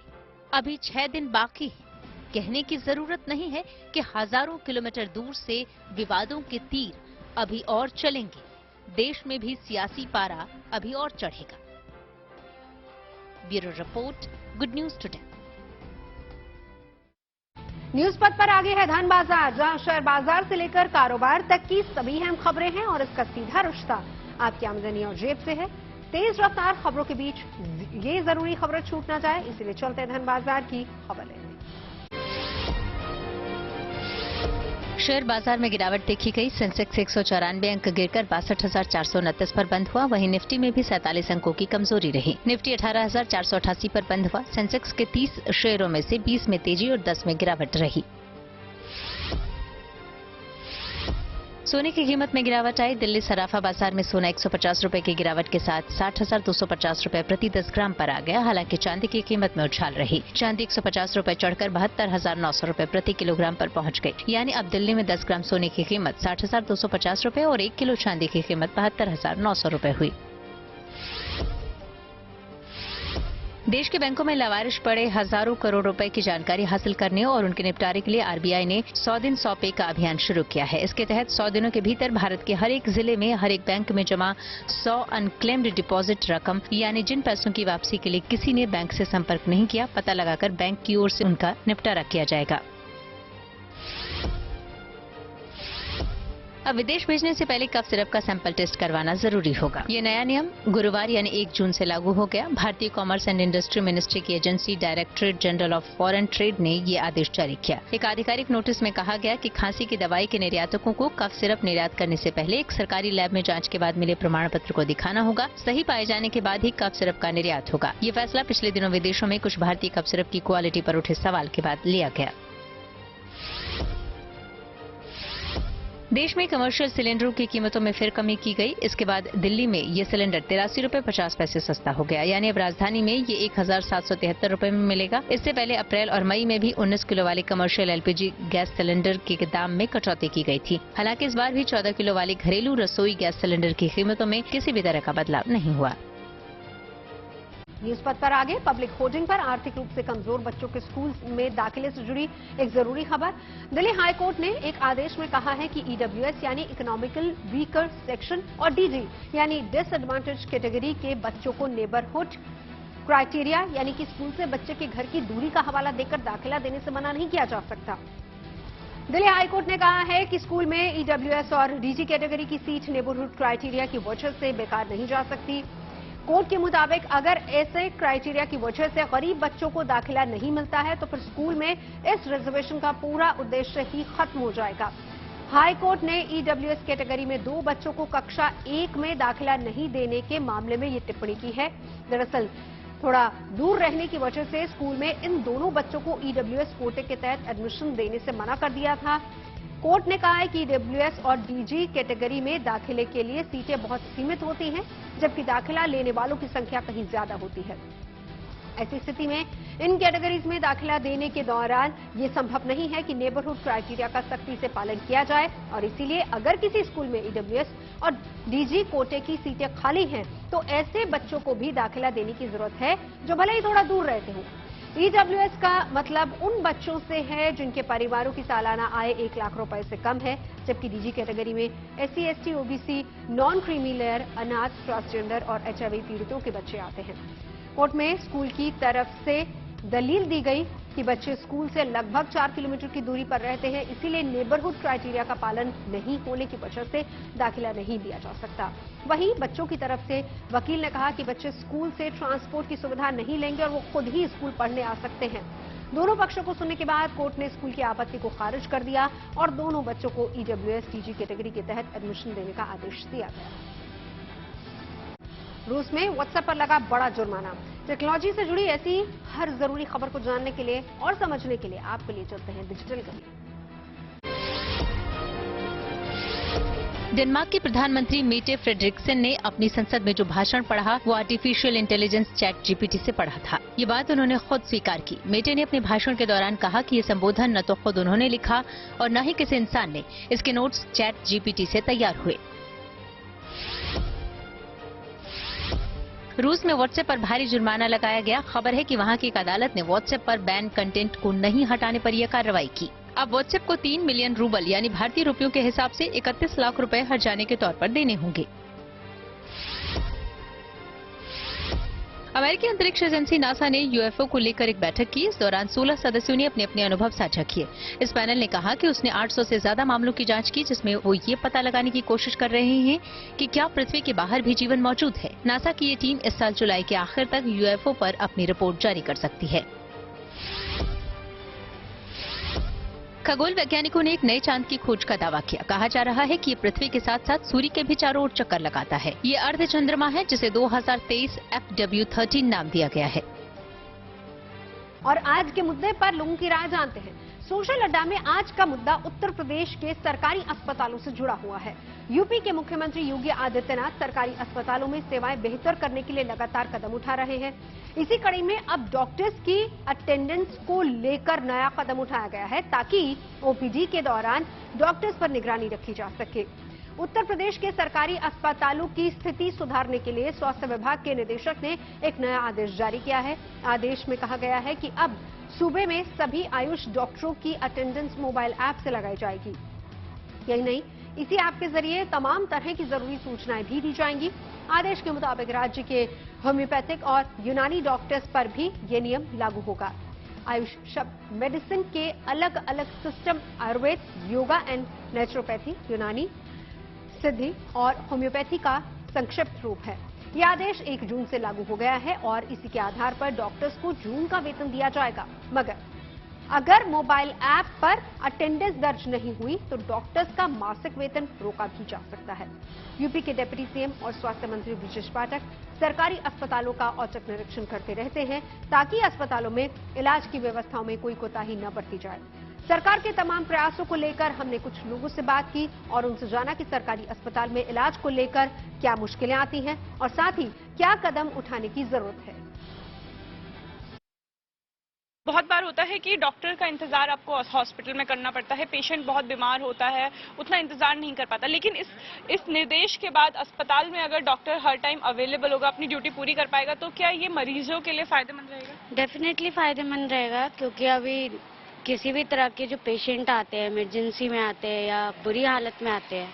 अभी 6 दिन बाकी है। कहने की जरूरत नहीं है कि हजारों किलोमीटर दूर से विवादों के तीर अभी और चलेंगे। देश में भी सियासी पारा अभी और चढ़ेगा। Bureau report, good news today. News पथ पर आगे है धन बाजार, जहां शेयर बाजार से लेकर कारोबार तक की सभी अहम खबरें हैं और इसका सीधा रिश्ता आपकी आमदनी और जेब से है। तेज रफ्तार खबरों के बीच ये जरूरी खबरें छूट ना जाए, इसीलिए चलते धन बाजार की खबर लेने। शेयर बाजार में गिरावट देखी गई। सेंसेक्स 194 अंक गिरकर 62,429 पर बंद हुआ। वहीं निफ्टी में भी 47 अंकों की कमजोरी रही। निफ्टी 18,488 पर बंद हुआ। सेंसेक्स के 30 शेयरों में से 20 में तेजी और 10 में गिरावट रही। सोने की कीमत में गिरावट आई। दिल्ली सराफा बाजार में सोना 150 रुपए की गिरावट के साथ 60,250 रुपए प्रति 10 ग्राम पर आ गया। हालांकि चांदी की कीमत में उछाल रही। चांदी 150 रुपए चढ़कर 72,900 रुपए प्रति किलोग्राम पर पहुंच गई। यानी अब दिल्ली में 10 ग्राम सोने की कीमत 60,250 रुपए और 1 किलो चांदी की कीमत 72,900 रुपए हुई। देश के बैंकों में लावारिश पड़े हजारों करोड़ रुपए की जानकारी हासिल करने और उनके निपटारे के लिए आरबीआई ने 100 दिन 100 पे का अभियान शुरू किया है। इसके तहत 100 दिनों के भीतर भारत के हर एक जिले में हर एक बैंक में जमा 100 अनक्लेम्ड डिपॉजिट रकम यानी जिन पैसों की वापसी के लिए किसी ने बैंक से संपर्क नहीं किया, पता लगाकर बैंक की ओर से उनका निपटारा किया जाएगा। अब विदेश भेजने से पहले कफ सिरप का सैंपल टेस्ट करवाना जरूरी होगा। ये नया नियम गुरुवार यानी 1 जून से लागू हो गया। भारतीय कॉमर्स एंड इंडस्ट्री मिनिस्ट्री की agency directorate general of foreign trade ने ये आदेश जारी किया। एक आधिकारिक नोटिस में कहा गया कि खांसी की दवाई के निर्यातकों को कफ सिरप निर्यात करने से पहले एक सरकारी लैब में जांच के बाद मिले प्रमाण पत्र को दिखाना होगा। सही पाए जाने के बाद ही कफ सिरप का निर्यात होगा। ये फैसला पिछले दिनों विदेशों में कुछ भारतीय कफ सिरप की क्वालिटी पर उठे सवाल के बाद लिया गया। देश में कमर्शियल सिलेंडरों की कीमतों में फिर कमी की गई। इसके बाद दिल्ली में ये सिलेंडर 83 रुपए 50 पैसे सस्ता हो गया। यानी अब राजधानी में ये 1,773 रुपए में मिलेगा। इससे पहले अप्रैल और मई में भी 19 किलो वाले कमर्शियल एलपीजी गैस सिलेंडर के दाम में कटौती की गई थी। हालांकि इस बार भी 14 किलो वाले घरेलू रसोई गैस सिलेंडर की कीमतों में किसी भी तरह का बदलाव नहीं हुआ। न्यूज पथ पर आगे पब्लिक होर्डिंग पर आर्थिक रूप से कमजोर बच्चों के स्कूल में दाखिले से जुड़ी एक जरूरी खबर। दिल्ली हाई कोर्ट ने एक आदेश में कहा है कि ईडब्ल्यूएस यानी इकोनॉमिकल वीकर सेक्शन और डीजी यानी डिसएडवांटेज कैटेगरी के बच्चों को नेबरहुड क्राइटेरिया यानी कि स्कूल से बच्चे के घर की दूरी का हवाला देकर दाखिला देने से मना नहीं किया जा सकता। दिल्ली हाईकोर्ट ने कहा है कि स्कूल में ईडब्ल्यूएस और डीजी कैटेगरी की सीट नेबरहुड क्राइटेरिया की वजह से बेकार नहीं जा सकती। कोर्ट के मुताबिक अगर ऐसे क्राइटेरिया की वजह से गरीब बच्चों को दाखिला नहीं मिलता है तो फिर स्कूल में इस रिजर्वेशन का पूरा उद्देश्य ही खत्म हो जाएगा। हाई कोर्ट ने ईडब्ल्यूएस कैटेगरी में 2 बच्चों को कक्षा 1 में दाखिला नहीं देने के मामले में ये टिप्पणी की है। दरअसल थोड़ा दूर रहने की वजह से स्कूल में इन दोनों बच्चों को ईडब्ल्यूएस कोटे के तहत एडमिशन देने से मना कर दिया था। कोर्ट ने कहा है कि ईडब्ल्यूएस और डीजी कैटेगरी में दाखिले के लिए सीटें बहुत सीमित होती हैं, जबकि दाखिला लेने वालों की संख्या कहीं ज्यादा होती है। ऐसी स्थिति में इन कैटेगरीज में दाखिला देने के दौरान ये संभव नहीं है कि नेबरहुड क्राइटेरिया का सख्ती से पालन किया जाए और इसीलिए अगर किसी स्कूल में ईडब्ल्यूएस और डीजी कोटे की सीटें खाली हैं तो ऐसे बच्चों को भी दाखिला देने की जरूरत है जो भले ही थोड़ा दूर रहते हों। ईडब्ल्यूएस का मतलब उन बच्चों से है जिनके परिवारों की सालाना आय 1 लाख रुपए से कम है, जबकि डीजी कैटेगरी में SC, ST, OBC, non creamy layer, अनाथ, ट्रांसजेंडर और एचआईवी पीड़ितों के बच्चे आते हैं। कोर्ट में स्कूल की तरफ से दलील दी गई कि बच्चे स्कूल से लगभग 4 किलोमीटर की दूरी पर रहते हैं, इसीलिए नेबरहुड क्राइटेरिया का पालन नहीं होने की वजह से दाखिला नहीं दिया जा सकता। वहीं बच्चों की तरफ से वकील ने कहा कि बच्चे स्कूल से ट्रांसपोर्ट की सुविधा नहीं लेंगे और वो खुद ही स्कूल पढ़ने आ सकते हैं। दोनों पक्षों को सुनने के बाद कोर्ट ने स्कूल की आपत्ति को खारिज कर दिया और दोनों बच्चों को ईडब्ल्यूएस डीजी कैटेगरी के तहत एडमिशन देने का आदेश दिया गया। रूस में व्हाट्सएप पर लगा बड़ा जुर्माना। टेक्नोलॉजी से जुड़ी ऐसी हर जरूरी खबर को जानने के लिए और समझने के लिए आपके लिए चलते हैं डिजिटल गली। डेनमार्क के प्रधानमंत्री मेटे फ्रेडरिक्सन ने अपनी संसद में जो भाषण पढ़ा वो आर्टिफिशियल इंटेलिजेंस चैट जीपीटी से पढ़ा था। ये बात उन्होंने खुद स्वीकार की। मेटे ने अपने भाषण के दौरान कहा कि ये संबोधन न तो खुद उन्होंने लिखा और न ही किसी इंसान ने। इसके नोट्स चैट जीपीटी से तैयार हुए। रूस में व्हाट्सएप पर भारी जुर्माना लगाया गया। खबर है कि वहां की एक अदालत ने व्हाट्सएप पर बैन कंटेंट को नहीं हटाने पर यह कार्रवाई की। अब व्हाट्सएप को 3 मिलियन रूबल यानी भारतीय रुपयों के हिसाब से 31 लाख रुपए हर्जाने के तौर पर देने होंगे। अमेरिकी अंतरिक्ष एजेंसी नासा ने यूएफओ को लेकर एक बैठक की। इस दौरान 16 सदस्यों ने अपने अपने अनुभव साझा किए। इस पैनल ने कहा कि उसने 800 से ज्यादा मामलों की जांच की, जिसमें वो ये पता लगाने की कोशिश कर रहे हैं कि क्या पृथ्वी के बाहर भी जीवन मौजूद है। नासा की ये टीम इस साल जुलाई के आखिर तक यूएफओ पर अपनी रिपोर्ट जारी कर सकती है। खगोल वैज्ञानिकों ने एक नए चांद की खोज का दावा किया। कहा जा रहा है कि ये पृथ्वी के साथ साथ सूर्य के भी चारों ओर चक्कर लगाता है। ये अर्ध चंद्रमा है जिसे 2023 FW13 नाम दिया गया है। और आज के मुद्दे पर लोगों की राय जानते हैं। सोशल अड्डा में आज का मुद्दा उत्तर प्रदेश के सरकारी अस्पतालों से जुड़ा हुआ है। यूपी के मुख्यमंत्री योगी आदित्यनाथ सरकारी अस्पतालों में सेवाएं बेहतर करने के लिए लगातार कदम उठा रहे हैं। इसी कड़ी में अब डॉक्टर्स की अटेंडेंस को लेकर नया कदम उठाया गया है ताकि ओपीडी के दौरान डॉक्टर्स पर निगरानी रखी जा सके। उत्तर प्रदेश के सरकारी अस्पतालों की स्थिति सुधारने के लिए स्वास्थ्य विभाग के निदेशक ने एक नया आदेश जारी किया है। आदेश में कहा गया है कि अब सूबे में सभी आयुष डॉक्टरों की अटेंडेंस मोबाइल ऐप से लगाई जाएगी। यही नहीं, इसी ऐप के जरिए तमाम तरह की जरूरी सूचनाएं भी दी जाएंगी। आदेश के मुताबिक राज्य के होम्योपैथिक और यूनानी डॉक्टर्स पर भी ये नियम लागू होगा। आयुष शब्द मेडिसिन के अलग अलग system Ayurveda, yoga and naturopathy, यूनानी, सिद्धि और होम्योपैथी का संक्षिप्त रूप है। यह आदेश 1 जून से लागू हो गया है और इसी के आधार पर डॉक्टर्स को जून का वेतन दिया जाएगा। मगर अगर मोबाइल ऐप पर अटेंडेंस दर्ज नहीं हुई तो डॉक्टर्स का मासिक वेतन रोका भी जा सकता है। यूपी के डिप्टी सीएम और स्वास्थ्य मंत्री ब्रजेश पाठक सरकारी अस्पतालों का औचक निरीक्षण करते रहते हैं ताकि अस्पतालों में इलाज की व्यवस्थाओं में कोई कोताही न बरती जाए। सरकार के तमाम प्रयासों को लेकर हमने कुछ लोगों से बात की और उनसे जाना कि सरकारी अस्पताल में इलाज को लेकर क्या मुश्किलें आती हैं और साथ ही क्या कदम उठाने की जरूरत है। बहुत बार होता है कि डॉक्टर का इंतजार आपको हॉस्पिटल में करना पड़ता है। पेशेंट बहुत बीमार होता है, उतना इंतजार नहीं कर पाता। लेकिन इस निर्देश के बाद अस्पताल में अगर डॉक्टर हर टाइम अवेलेबल होगा, अपनी ड्यूटी पूरी कर पाएगा, तो क्या ये मरीजों के लिए फायदेमंद रहेगा? डेफिनेटली फायदेमंद रहेगा, क्योंकि अभी किसी भी तरह के जो पेशेंट आते हैं, इमरजेंसी में आते हैं या बुरी हालत में आते हैं,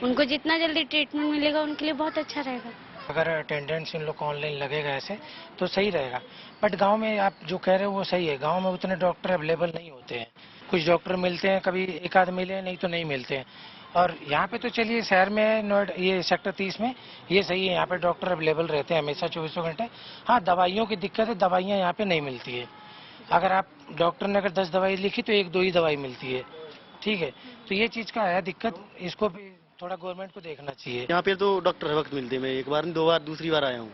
उनको जितना जल्दी ट्रीटमेंट मिलेगा उनके लिए बहुत अच्छा रहेगा। अगर अटेंडेंस इन लोग को ऑनलाइन लगेगा ऐसे तो सही रहेगा। बट गांव में आप जो कह रहे हो वो सही है, गांव में उतने डॉक्टर अवेलेबल नहीं होते हैं। कुछ डॉक्टर मिलते हैं, कभी एक आध मिले, नहीं तो नहीं मिलते हैं। और यहाँ पे तो चलिए शहर में नोएडा, ये सेक्टर 30 में ये सही है, यहाँ पे डॉक्टर अवेलेबल रहते हैं हमेशा 24 घंटे। हाँ, दवाइयों की दिक्कत है, दवाइयाँ यहाँ पे नहीं मिलती है। अगर आप डॉक्टर ने अगर 10 दवाई लिखी तो 1-2 ही दवाई मिलती है, ठीक है। तो ये चीज का है दिक्कत, इसको भी थोड़ा गवर्नमेंट को देखना चाहिए। यहाँ पे तो डॉक्टर हर वक्त मिलते हैं। मैं एक बार नहीं 2 बार, दूसरी बार आया हूँ।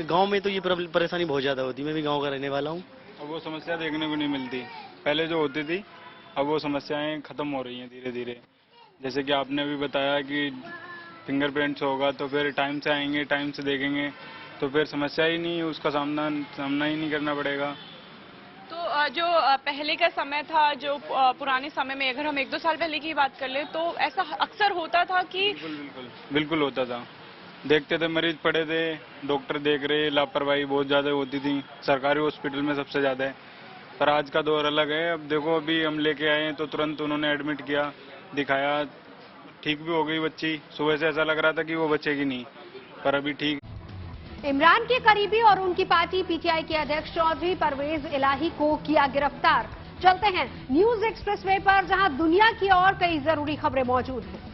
गांव में तो ये परेशानी बहुत ज्यादा होती है। मैं भी गांव का रहने वाला हूँ। अब वो समस्या देखने को नहीं मिलती, पहले जो होती थी अब वो समस्याएं खत्म हो रही हैं धीरे धीरे। जैसे कि आपने भी बताया कि फिंगरप्रिंट्स होगा तो फिर टाइम से आएंगे, टाइम से देखेंगे, तो फिर समस्या ही नहीं, उसका सामना ही नहीं करना पड़ेगा। तो जो पहले का समय था, जो पुराने समय में अगर हम 1-2 साल पहले की बात कर ले तो ऐसा अक्सर होता था कि बिल्कुल होता था। देखते थे मरीज पड़े थे, डॉक्टर देख रहे, लापरवाही बहुत ज्यादा होती थी, सरकारी हॉस्पिटल में सबसे ज्यादा है। पर आज का दौर अलग है। अब देखो, अभी हम लेके आए हैं तो तुरंत उन्होंने एडमिट किया, दिखाया, ठीक भी हो गई बच्ची। सुबह से ऐसा लग रहा था कि वो बचेगी नहीं, पर अभी ठीक। इमरान के करीबी और उनकी पार्टी पीटीआई के अध्यक्ष चौधरी परवेज इलाही को किया गिरफ्तार। चलते हैं न्यूज एक्सप्रेसवे पर, जहां दुनिया की और कई जरूरी खबरें मौजूद हैं।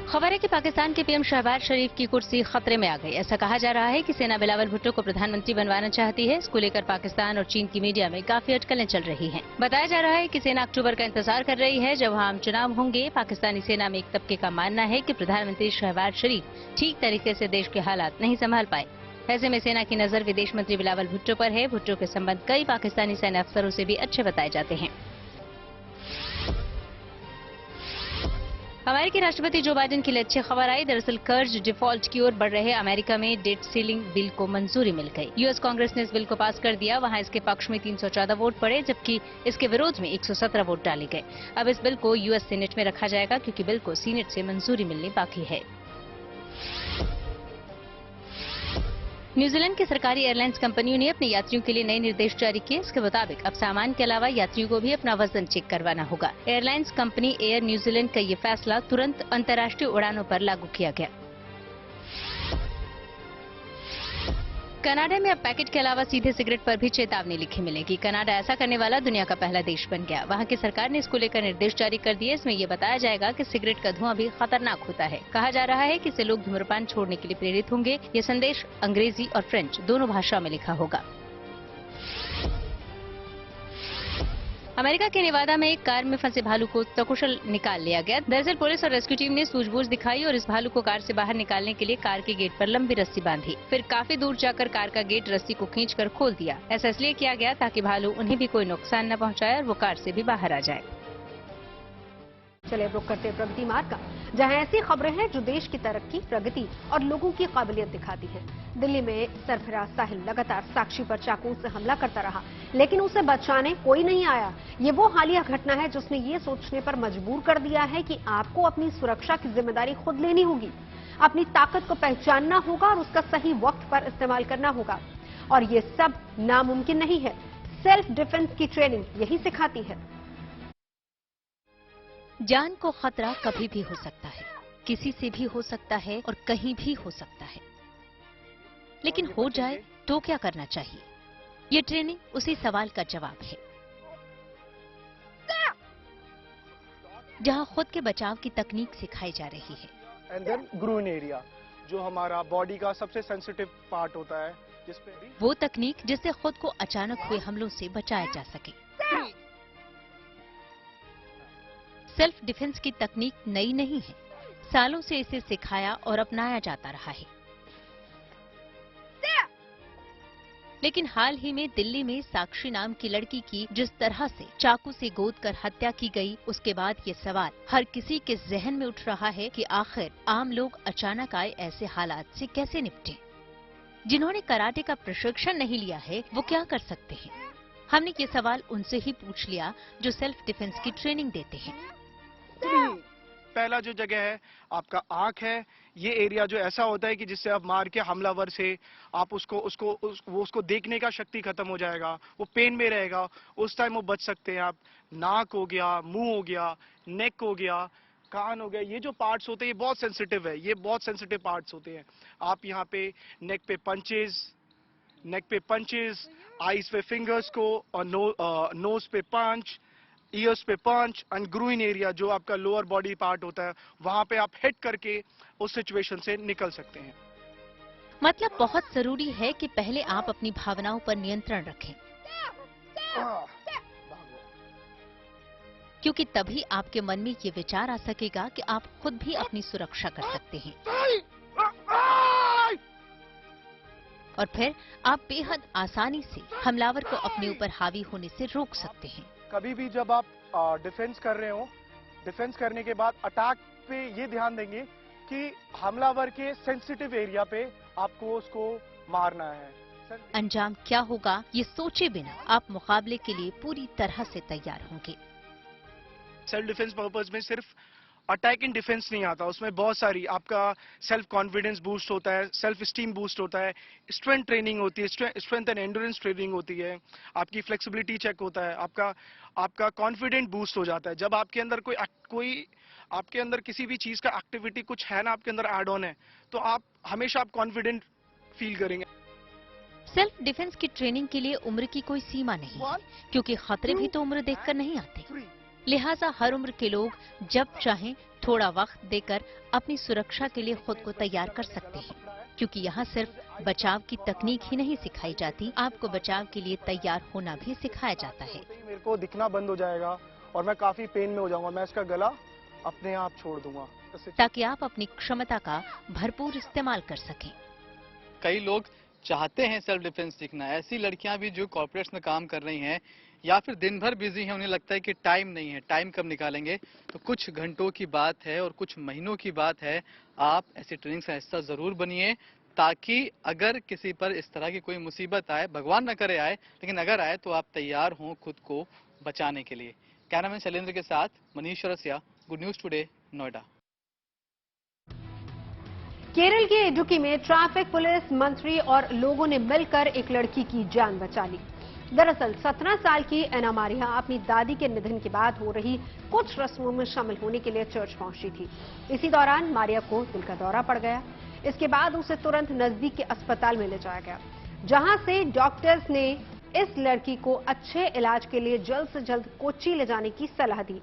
खबर है कि पाकिस्तान के पीएम शहबाज शरीफ की कुर्सी खतरे में आ गई। ऐसा कहा जा रहा है कि सेना बिलावल भुट्टो को प्रधानमंत्री बनवाना चाहती है। इसको लेकर पाकिस्तान और चीन की मीडिया में काफी अटकलें चल रही हैं। बताया जा रहा है कि सेना अक्टूबर का इंतजार कर रही है, जब आम चुनाव होंगे। पाकिस्तानी सेना में एक तबके का मानना है कि प्रधानमंत्री शहबाज शरीफ ठीक तरीके से देश के हालात नहीं संभाल पाए। ऐसे में सेना की नजर विदेश मंत्री बिलावल भुट्टो पर है। भुट्टो के संबंध कई पाकिस्तानी सैन्य अफसरों से भी अच्छे बताए जाते हैं। अमेरिकी राष्ट्रपति जो बाइडेन के लिए अच्छी खबर आई। दरअसल कर्ज डिफॉल्ट की ओर बढ़ रहे अमेरिका में डेट सीलिंग बिल को मंजूरी मिल गई। यूएस कांग्रेस ने इस बिल को पास कर दिया। वहां इसके पक्ष में 314 वोट पड़े, जबकि इसके विरोध में 117 वोट डाले गए। अब इस बिल को यूएस सीनेट में रखा जाएगा, क्योंकि बिल को सीनेट से मंजूरी मिलनी बाकी है। न्यूजीलैंड की सरकारी एयरलाइंस कंपनियों ने अपने यात्रियों के लिए नए निर्देश जारी किए। इसके मुताबिक अब सामान के अलावा यात्रियों को भी अपना वजन चेक करवाना होगा। एयरलाइंस कंपनी एयर न्यूजीलैंड का ये फैसला तुरंत अंतर्राष्ट्रीय उड़ानों पर लागू किया गया। कनाडा में अब पैकेट के अलावा सीधे सिगरेट पर भी चेतावनी लिखी मिलेगी। कनाडा ऐसा करने वाला दुनिया का पहला देश बन गया। वहां की सरकार ने इसको लेकर निर्देश जारी कर दिए। इसमें ये बताया जाएगा कि सिगरेट का धुआं भी खतरनाक होता है। कहा जा रहा है कि इससे लोग धूम्रपान छोड़ने के लिए प्रेरित होंगे। ये संदेश अंग्रेजी और फ्रेंच दोनों भाषा में लिखा होगा। अमेरिका के नेवादा में एक कार में फंसे भालू को सकुशल निकाल लिया गया। दरअसल पुलिस और रेस्क्यू टीम ने सूझबूझ दिखाई और इस भालू को कार से बाहर निकालने के लिए कार के गेट पर लंबी रस्सी बांधी। फिर काफी दूर जाकर कार का गेट रस्सी को खींचकर खोल दिया। ऐसा इसलिए किया गया ताकि भालू उन्हें भी कोई नुकसान न पहुंचाए और वो कार से भी बाहर आ जाए। चलिए अब रुक करते हैं प्रगति मार्ग का, जहां ऐसी खबरें हैं जो देश की तरक्की, प्रगति और लोगों की काबिलियत दिखाती है। दिल्ली में सरफराज साहिल लगातार साक्षी पर चाकू से हमला करता रहा, लेकिन उसे बचाने कोई नहीं आया। ये वो हालिया घटना है जिसने ये सोचने पर मजबूर कर दिया है कि आपको अपनी सुरक्षा की जिम्मेदारी खुद लेनी होगी, अपनी ताकत को पहचानना होगा और उसका सही वक्त पर इस्तेमाल करना होगा। और ये सब नामुमकिन नहीं है। सेल्फ डिफेंस की ट्रेनिंग यही सिखाती है। जान को खतरा कभी भी हो सकता है, किसी से भी हो सकता है और कहीं भी हो सकता है, लेकिन हो जाए तो क्या करना चाहिए? ये ट्रेनिंग उसी सवाल का जवाब है, जहां खुद के बचाव की तकनीक सिखाई जा रही है। एंड देन ग्रूइन एरिया, जो हमारा बॉडी का सबसे सेंसिटिव पार्ट होता है, जिसपे वो तकनीक जिससे खुद को अचानक हुए हमलों से बचाया जा सके। सेल्फ डिफेंस की तकनीक नई नहीं है, सालों से इसे सिखाया और अपनाया जाता रहा है। लेकिन हाल ही में दिल्ली में साक्षी नाम की लड़की की जिस तरह से चाकू से गोदकर हत्या की गई, उसके बाद ये सवाल हर किसी के जहन में उठ रहा है कि आखिर आम लोग अचानक आए ऐसे हालात से कैसे निपटें? जिन्होंने कराटे का प्रशिक्षण नहीं लिया है वो क्या कर सकते हैं? हमने ये सवाल उनसे ही पूछ लिया जो सेल्फ डिफेंस की ट्रेनिंग देते हैं। पहला जो जगह है आपका आंख है। ये एरिया जो ऐसा होता है कि जिससे आप मार के हमलावर से आप उसको देखने का शक्ति खत्म हो जाएगा, वो पेन में रहेगा, उस टाइम वो बच सकते हैं आप। नाक हो गया, मुंह हो गया, नेक हो गया, कान हो गया, ये जो पार्ट्स होते हैं ये बहुत सेंसिटिव है, ये बहुत सेंसिटिव पार्ट्स होते हैं। आप यहाँ पे नेक पे पंचेस, आईज पे फिंगर्स को और नोज पे पंच, ईयर्स पे पंच एंड ग्रूइन एरिया जो आपका लोअर बॉडी पार्ट होता है, वहां पे आप हिट करके उस सिचुएशन से निकल सकते हैं। मतलब बहुत जरूरी है कि पहले आप अपनी भावनाओं पर नियंत्रण रखें, क्योंकि तभी आपके मन में ये विचार आ सकेगा कि आप खुद भी अपनी सुरक्षा कर सकते हैं। और फिर आप बेहद आसानी से हमलावर को अपने ऊपर हावी होने से रोक सकते हैं। कभी भी जब आप डिफेंस कर रहे हो, डिफेंस करने के बाद अटैक पे ये ध्यान देंगे कि हमलावर के सेंसिटिव एरिया पे आपको उसको मारना है। अंजाम क्या होगा ये सोचे बिना आप मुकाबले के लिए पूरी तरह से तैयार होंगे। सेल्फ डिफेंस पर्पस में सिर्फ अटैक इन डिफेंस नहीं आता, उसमें बहुत सारी आपका सेल्फ कॉन्फिडेंस बूस्ट होता है, सेल्फ स्टीम बूस्ट होता है, स्ट्रेंथ ट्रेनिंग होती है, स्ट्रेंथ एंड एंड्योरेंस ट्रेनिंग होती है, आपकी फ्लेक्सिबिलिटी चेक होता है, आपका कॉन्फिडेंट बूस्ट हो जाता है। जब आपके अंदर कोई आपके अंदर किसी भी चीज का एक्टिविटी कुछ है ना, आपके अंदर एड ऑन है, तो आप हमेशा आप कॉन्फिडेंट फील करेंगे। सेल्फ डिफेंस की ट्रेनिंग के लिए उम्र की कोई सीमा नहीं है, क्योंकि खतरे भी तो उम्र देखकर नहीं आते। लिहाजा हर उम्र के लोग जब चाहें थोड़ा वक्त देकर अपनी सुरक्षा के लिए खुद को तैयार कर सकते हैं, क्योंकि यहाँ सिर्फ बचाव की तकनीक ही नहीं सिखाई जाती, आपको बचाव के लिए तैयार होना भी सिखाया जाता है। मेरे को दिखना बंद हो जाएगा और मैं काफी पेन में हो जाऊंगा, मैं इसका गला अपने आप छोड़ दूंगा, ताकि आप अपनी क्षमता का भरपूर इस्तेमाल कर सकें। कई लोग चाहते हैं सेल्फ डिफेंस सीखना। ऐसी लड़कियां भी जो कॉर्पोरेट्स में काम कर रही हैं या फिर दिन भर बिजी हैं, उन्हें लगता है कि टाइम नहीं है, टाइम कब निकालेंगे, तो कुछ घंटों की बात है और कुछ महीनों की बात है, आप ऐसी ट्रेनिंग का हिस्सा जरूर बनिए, ताकि अगर किसी पर इस तरह की कोई मुसीबत आए, भगवान न करे आए, लेकिन अगर आए तो आप तैयार हों खुद को बचाने के लिए। कैमरामैन शैलेंद्र के साथ Manish Chaurasia, good news today, Noida. Kerala के इडुक्की में ट्रैफिक पुलिस, मंत्री और लोगों ने मिलकर एक लड़की की जान बचा ली। दरअसल 17 साल की एना मारिया अपनी दादी के निधन के बाद हो रही कुछ रस्मों में शामिल होने के लिए चर्च पहुंची थी। इसी दौरान मारिया को दिल का दौरा पड़ गया। इसके बाद उसे तुरंत नजदीक के अस्पताल में ले जाया गया, जहां से डॉक्टर्स ने इस लड़की को अच्छे इलाज के लिए जल्द से जल्द कोच्चि ले जाने की सलाह दी।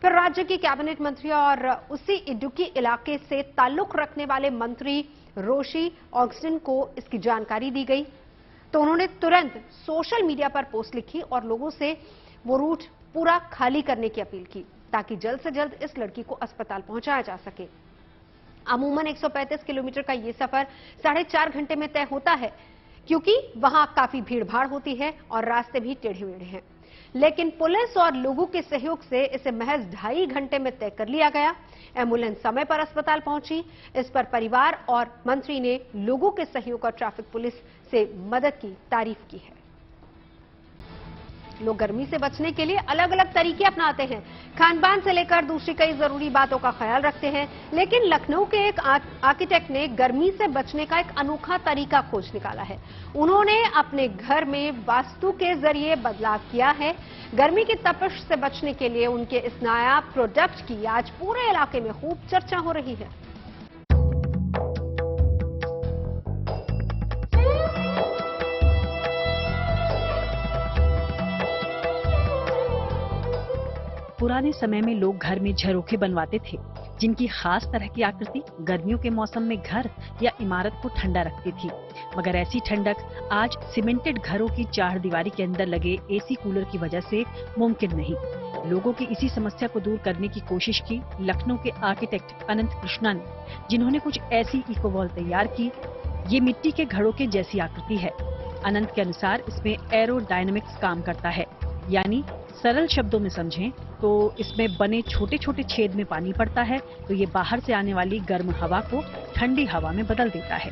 फिर राज्य की कैबिनेट मंत्री और उसी इडुक्की इलाके से ताल्लुक रखने वाले मंत्री रोशी ऑगस्टिन को इसकी जानकारी दी गई, तो उन्होंने तुरंत सोशल मीडिया पर पोस्ट लिखी और लोगों से वो रूट पूरा खाली करने की अपील की, ताकि जल्द से जल्द इस लड़की को अस्पताल पहुंचाया जा सके। अमूमन 135 किलोमीटर का ये सफर 4.5 घंटे में तय होता है, क्योंकि वहां काफी भीड़भाड़ होती है और रास्ते भी टेढ़े मेढ़े हैं। लेकिन पुलिस और लोगों के सहयोग से इसे महज 2.5 घंटे में तय कर लिया गया। एम्बुलेंस समय पर अस्पताल पहुंची। इस पर परिवार और मंत्री ने लोगों के सहयोग और ट्रैफिक पुलिस से मदद की तारीफ की है। लोग गर्मी से बचने के लिए अलग अलग तरीके अपनाते हैं, खान-पान से लेकर दूसरी कई जरूरी बातों का ख्याल रखते हैं। लेकिन लखनऊ के एक आर्किटेक्ट ने गर्मी से बचने का एक अनोखा तरीका खोज निकाला है। उन्होंने अपने घर में वास्तु के जरिए बदलाव किया है। गर्मी की तपिश से बचने के लिए उनके इस नायाब प्रोडक्ट की आज पूरे इलाके में खूब चर्चा हो रही है। पुराने समय में लोग घर में झरोखे बनवाते थे, जिनकी खास तरह की आकृति गर्मियों के मौसम में घर या इमारत को ठंडा रखती थी। मगर ऐसी ठंडक आज सीमेंटेड घरों की चारदीवारी के अंदर लगे एसी कूलर की वजह से मुमकिन नहीं। लोगों की इसी समस्या को दूर करने की कोशिश की लखनऊ के आर्किटेक्ट अनंत कृष्णा ने, जिन्होंने कुछ ऐसी इको वॉल तैयार की। ये मिट्टी के घड़ों के जैसी आकृति है। अनंत के अनुसार इसमें एरोडायनेमिक्स काम करता है, यानी सरल शब्दों में समझें तो इसमें बने छोटे छोटे छेद में पानी पड़ता है, तो ये बाहर से आने वाली गर्म हवा को ठंडी हवा में बदल देता है।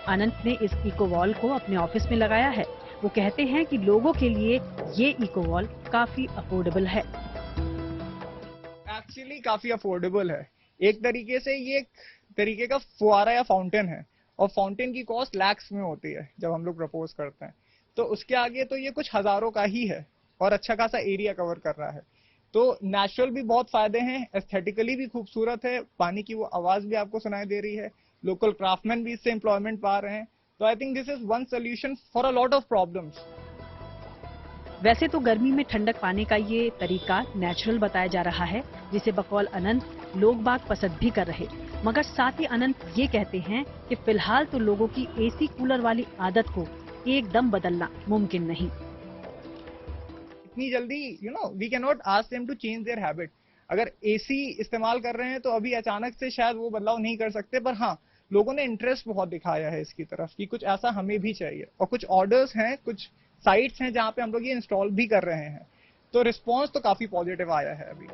अनंत ने इस इको वॉल को अपने ऑफिस में लगाया है। वो कहते हैं कि लोगों के लिए ये इको वॉल काफी अफोर्डेबल है। एक्चुअली काफी अफोर्डेबल है। एक तरीके से ये एक तरीके का फुआरा या फाउंटेन है, और फाउंटेन की कॉस्ट लैक्स में होती है जब हम लोग प्रपोज करते हैं, तो उसके आगे तो ये कुछ हजारों का ही है और अच्छा खासा एरिया कवर कर रहा है। तो नेचुरल भी बहुत फायदे हैं, एस्थेटिकली भी खूबसूरत है, पानी की वो आवाज भी आपको सुनाई दे रही है, लोकल क्राफ्टमैन भी इससे एम्प्लॉयमेंट पा रहे हैं। तो I think this is one solution for a lot of problems. वैसे तो गर्मी में ठंडक पाने का ये तरीका नेचुरल बताया जा रहा है, जिसे बकौल अनंत लोग बाग पसंद भी कर रहे, मगर साथ ही अनंत ये कहते हैं कि फिलहाल तो लोगों की एसी कूलर वाली आदत को एकदम बदलना मुमकिन नहीं। इतनी जल्दी we can not ask them to change their habit. अगर एसी इस्तेमाल कर रहे हैं तो अभी अचानक से शायद वो बदलाव नहीं कर सकते, पर हाँ लोगों ने इंटरेस्ट बहुत दिखाया है इसकी तरफ कि कुछ ऐसा हमें भी चाहिए, और कुछ ऑर्डर्स हैं, कुछ साइट्स हैं जहाँ पे हम लोग ये इंस्टॉल भी कर रहे हैं, तो रिस्पॉन्स तो काफी पॉजिटिव आया है अभी।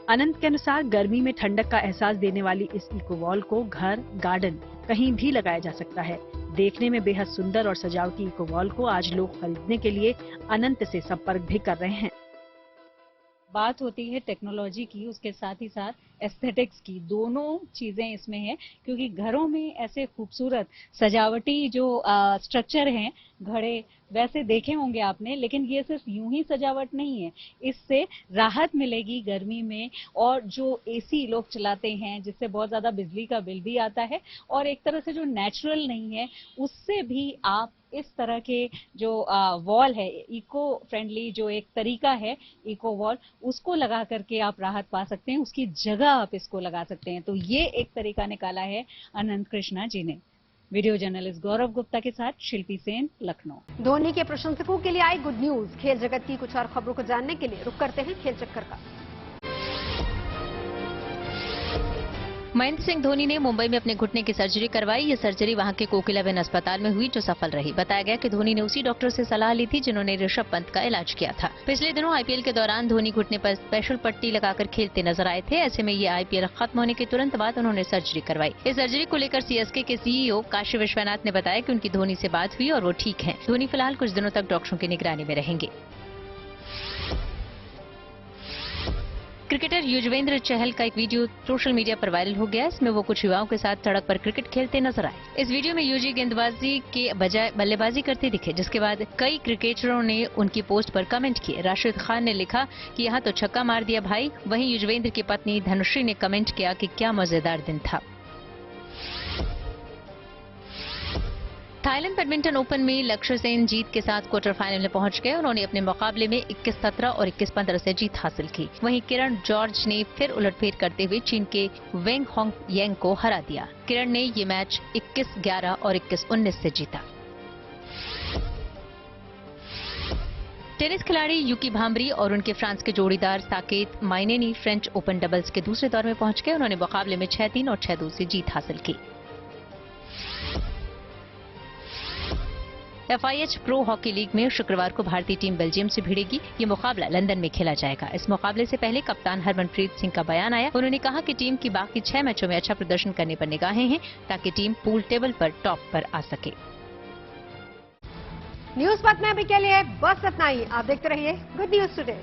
अनंत के अनुसार गर्मी में ठंडक का एहसास देने वाली इस इको वॉल को घर, गार्डन कहीं भी लगाया जा सकता है। देखने में बेहद सुंदर और सजावटी इको वॉल को आज लोग खरीदने के लिए अनंत से संपर्क भी कर रहे हैं। बात होती है टेक्नोलॉजी की, उसके साथ ही साथ एस्थेटिक्स की, दोनों चीजें इसमें हैं, क्योंकि घरों में ऐसे खूबसूरत सजावटी जो स्ट्रक्चर हैं घड़े वैसे देखे होंगे आपने, लेकिन ये सिर्फ यूं ही सजावट नहीं है, इससे राहत मिलेगी गर्मी में। और जो एसी लोग चलाते हैं जिससे बहुत ज्यादा बिजली का बिल भी आता है और एक तरह से जो नेचुरल नहीं है, उससे भी आप इस तरह के जो वॉल है, इको फ्रेंडली जो एक तरीका है इको वॉल, उसको लगा करके आप राहत पा सकते हैं, उसकी जगह आप इसको लगा सकते हैं। तो ये एक तरीका निकाला है अनंत कृष्णा जी ने। वीडियो जर्नलिस्ट गौरव गुप्ता के साथ शिल्पी सेन, लखनऊ। धोनी के प्रशंसकों के लिए आई गुड न्यूज। खेल जगत की कुछ और खबरों को जानने के लिए रुक करते हैं खेल चक्कर का। महेंद्र सिंह धोनी ने मुंबई में अपने घुटने की सर्जरी करवाई। ये सर्जरी वहां के कोकिलाबेन अस्पताल में हुई, जो सफल रही। बताया गया कि धोनी ने उसी डॉक्टर से सलाह ली थी जिन्होंने ऋषभ पंत का इलाज किया था। पिछले दिनों आईपीएल के दौरान धोनी घुटने पर स्पेशल पट्टी लगाकर खेलते नजर आए थे। ऐसे में ये आईपीएल खत्म होने के तुरंत बाद उन्होंने सर्जरी करवाई। इस सर्जरी को लेकर सीएसके के सीईओ काशी विश्वनाथ ने बताया कि उनकी धोनी से बात हुई और वो ठीक है। धोनी फिलहाल कुछ दिनों तक डॉक्टरों की निगरानी में रहेंगे। क्रिकेटर युजवेंद्र चहल का एक वीडियो सोशल मीडिया पर वायरल हो गया। इसमें वो कुछ युवाओं के साथ सड़क पर क्रिकेट खेलते नजर आए। इस वीडियो में युजी गेंदबाजी के बजाय बल्लेबाजी करते दिखे, जिसके बाद कई क्रिकेटरों ने उनकी पोस्ट पर कमेंट किए। राशिद खान ने लिखा कि यहाँ तो छक्का मार दिया भाई। वहीं युजवेंद्र की पत्नी धनुश्री ने कमेंट किया कि क्या मजेदार दिन था। थाईलैंड बैडमिंटन ओपन में लक्ष्य सेन जीत के साथ क्वार्टर फाइनल में पहुंच गए। उन्होंने अपने मुकाबले में 21-17 और 21-15 से जीत हासिल की। वहीं किरण जॉर्ज ने फिर उलटफेर करते हुए चीन के वेंग होंग येंग को हरा दिया। किरण ने ये मैच 21-11 और 21-19 से जीता। टेनिस खिलाड़ी यूकी भांबरी और उनके फ्रांस के जोड़ीदार Saket Maineni French open doubles के दूसरे दौर में पहुंच गए। उन्होंने मुकाबले में 6-3 और 6-2 से जीत हासिल की। FIH प्रो हॉकी लीग में शुक्रवार को भारतीय टीम बेल्जियम से भिड़ेगी। ये मुकाबला लंदन में खेला जाएगा। इस मुकाबले से पहले कप्तान हरमनप्रीत सिंह का बयान आया। उन्होंने कहा कि टीम की बाकी 6 मैचों में अच्छा प्रदर्शन करने पर निगाहें हैं, ताकि टीम पूल टेबल पर टॉप पर आ सके। न्यूज 5 में अभी के लिए बस इतना ही। आप देखते रहिए गुड न्यूज टुडे।